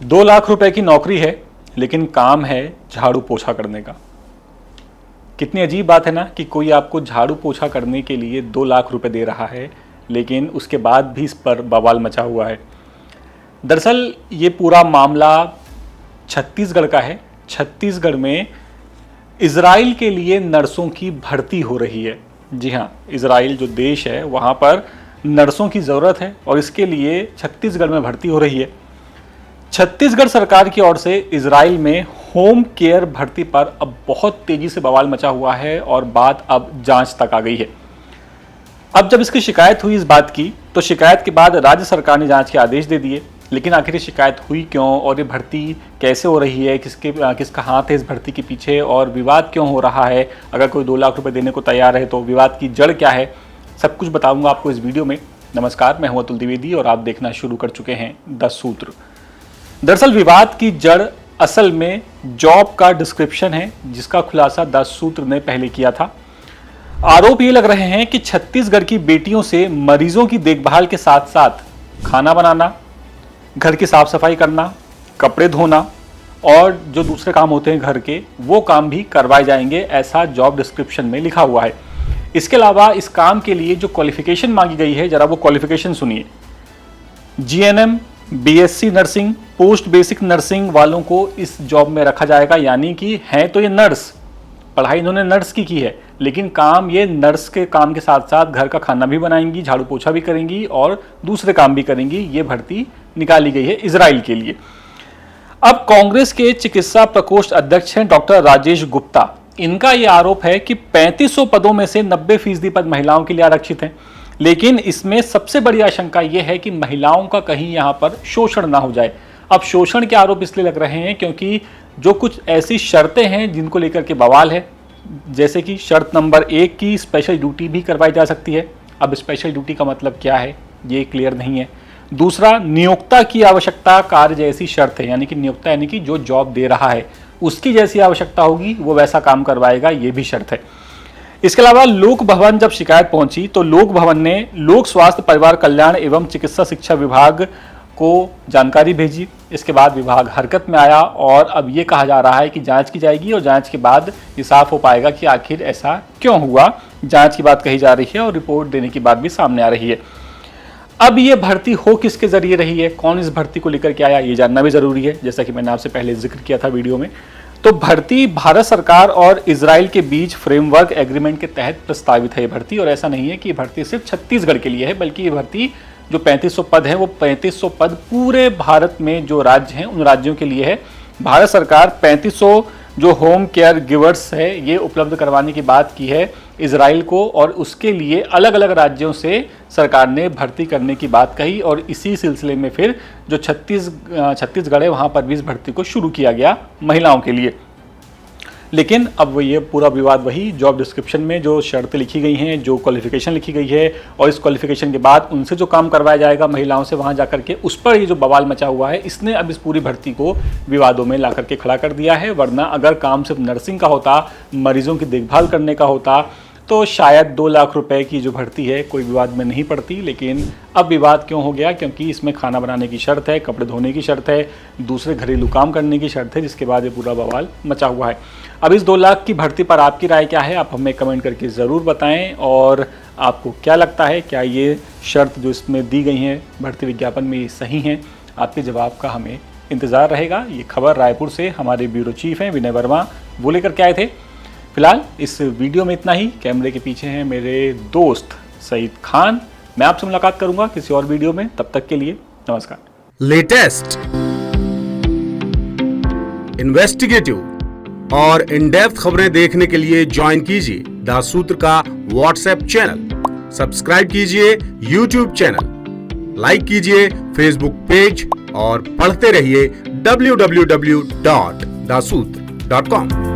2 लाख रुपए की नौकरी है, लेकिन काम है झाड़ू पोछा करने का। कितनी अजीब बात है ना कि कोई आपको झाड़ू पोछा करने के लिए 2 लाख रुपए दे रहा है, लेकिन उसके बाद भी इस पर बवाल मचा हुआ है। दरअसल ये पूरा मामला छत्तीसगढ़ का है। छत्तीसगढ़ में इजराइल के लिए नर्सों की भर्ती हो रही है। जी हाँ, इजराइल जो देश है वहाँ पर नर्सों की ज़रूरत है और इसके लिए छत्तीसगढ़ में भर्ती हो रही है। छत्तीसगढ़ सरकार की ओर से इजराइल में होम केयर भर्ती पर अब बहुत तेजी से बवाल मचा हुआ है और बात अब जांच तक आ गई है। अब जब इसकी शिकायत हुई इस बात की, तो शिकायत के बाद राज्य सरकार ने जांच के आदेश दे दिए। लेकिन आखिर ये शिकायत हुई क्यों और ये भर्ती कैसे हो रही है, किसका हाथ है इस भर्ती के पीछे और विवाद क्यों हो रहा है, अगर कोई 2 लाख रुपए देने को तैयार है तो विवाद की जड़ क्या है, सब कुछ बताऊंगा आपको इस वीडियो में। नमस्कार, मैं हूं अतुल द्विवेदी और आप देखना शुरू कर चुके हैं द सूत्र। दरअसल विवाद की जड़ असल में जॉब का डिस्क्रिप्शन है, जिसका खुलासा द सूत्र ने पहले किया था। आरोप ये लग रहे हैं कि छत्तीसगढ़ की बेटियों से मरीजों की देखभाल के साथ साथ खाना बनाना, घर की साफ सफाई करना, कपड़े धोना और जो दूसरे काम होते हैं घर के, वो काम भी करवाए जाएंगे, ऐसा जॉब डिस्क्रिप्शन में लिखा हुआ है। इसके अलावा इस काम के लिए जो क्वालिफिकेशन मांगी गई है, जरा वो क्वालिफिकेशन सुनिए। GNM, BSc nursing, post basic nursing वालों को इस जॉब में रखा जाएगा। यानी कि हैं तो ये नर्स, पढ़ाई इन्होंने नर्स की है, लेकिन काम ये नर्स के काम के साथ साथ घर का खाना भी बनाएंगी, झाड़ू पोछा भी करेंगी और दूसरे काम भी करेंगी। ये भर्ती निकाली गई है इजराइल के लिए। अब कांग्रेस के चिकित्सा प्रकोष्ठ अध्यक्ष हैं डॉक्टर राजेश गुप्ता। इनका यह आरोप है कि 3500 पदों में से 90% पद महिलाओं के लिए आरक्षित हैं। लेकिन इसमें सबसे बड़ी आशंका यह है कि महिलाओं का कहीं यहां पर शोषण ना हो जाए। अब शोषण के आरोप इसलिए लग रहे हैं क्योंकि जो कुछ ऐसी शर्तें हैं जिनको लेकर के बवाल है, जैसे कि शर्त नंबर 1 की स्पेशल ड्यूटी भी करवाई जा सकती है। अब स्पेशल ड्यूटी का मतलब क्या है ये क्लियर नहीं है। दूसरा, नियोक्ता की आवश्यकता कार्य जैसी शर्त है, यानी कि नियोक्ता यानी कि जो जॉब दे रहा है उसकी जैसी आवश्यकता होगी वो वैसा काम करवाएगा, ये भी शर्त है। इसके अलावा लोक भवन जब शिकायत पहुंची तो लोक भवन ने लोक स्वास्थ्य परिवार कल्याण एवं चिकित्सा शिक्षा विभाग को जानकारी भेजी। इसके बाद विभाग हरकत में आया और अब ये कहा जा रहा है कि जांच की जाएगी और जांच के बाद ये साफ हो पाएगा कि आखिर ऐसा क्यों हुआ। जांच की बात कही जा रही है और रिपोर्ट देने की बात भी सामने आ रही है। अब ये भर्ती हो किसके जरिए रही है, कौन इस भर्ती को लेकर के आया, ये जानना भी जरूरी है, जैसा कि मैंने आपसे पहले जिक्र किया था वीडियो में। तो भर्ती भारत सरकार और इजराइल के बीच फ्रेमवर्क एग्रीमेंट के तहत प्रस्तावित है ये भर्ती। और ऐसा नहीं है कि ये भर्ती सिर्फ छत्तीसगढ़ के लिए है, बल्कि ये भर्ती जो 3500 पद है वो 3500 पद पूरे भारत में जो राज्य हैं उन राज्यों के लिए है। भारत सरकार 3500 जो होम केयर गिवर्स है ये उपलब्ध करवाने की बात की है इजराइल को, और उसके लिए अलग अलग राज्यों से सरकार ने भर्ती करने की बात कही। और इसी सिलसिले में फिर जो छत्तीसगढ़ है वहाँ पर भी इस भर्ती को शुरू किया गया महिलाओं के लिए। लेकिन अब ये पूरा विवाद वही जॉब डिस्क्रिप्शन में जो शर्तें लिखी गई हैं, जो क्वालिफिकेशन लिखी गई है और इस क्वालिफिकेशन के बाद उनसे जो काम करवाया जाएगा महिलाओं से वहाँ जाकर के, उस पर ये जो बवाल मचा हुआ है, इसने अब इस पूरी भर्ती को विवादों में ला करके खड़ा कर दिया है। वरना अगर काम सिर्फ नर्सिंग का होता, मरीजों की देखभाल करने का होता, तो शायद 2 लाख रुपए की जो भर्ती है कोई विवाद में नहीं पड़ती। लेकिन अब विवाद क्यों हो गया, क्योंकि इसमें खाना बनाने की शर्त है, कपड़े धोने की शर्त है, दूसरे घरेलू काम करने की शर्त है, जिसके बाद ये पूरा बवाल मचा हुआ है। अब इस 2 लाख की भर्ती पर आपकी राय क्या है, आप हमें कमेंट करके ज़रूर बताएं। और आपको क्या लगता है, क्या ये शर्त जो इसमें दी गई हैं भर्ती विज्ञापन में ये सही हैं? आपके जवाब का हमें इंतज़ार रहेगा। ये खबर रायपुर से हमारे ब्यूरो चीफ हैं विनय वर्मा, वो लेकर के आए थे। फिलहाल इस वीडियो में इतना ही। कैमरे के पीछे हैं मेरे दोस्त सईद खान। मैं आपसे मुलाकात करूंगा किसी और वीडियो में, तब तक के लिए नमस्कार। लेटेस्ट, इन्वेस्टिगेटिव और इन डेप्थ खबरें देखने के लिए ज्वाइन कीजिए द सूत्र का व्हाट्सएप चैनल, सब्सक्राइब कीजिए यूट्यूब चैनल, लाइक कीजिए फेसबुक पेज और पढ़ते रहिए www.daसूत्र.com।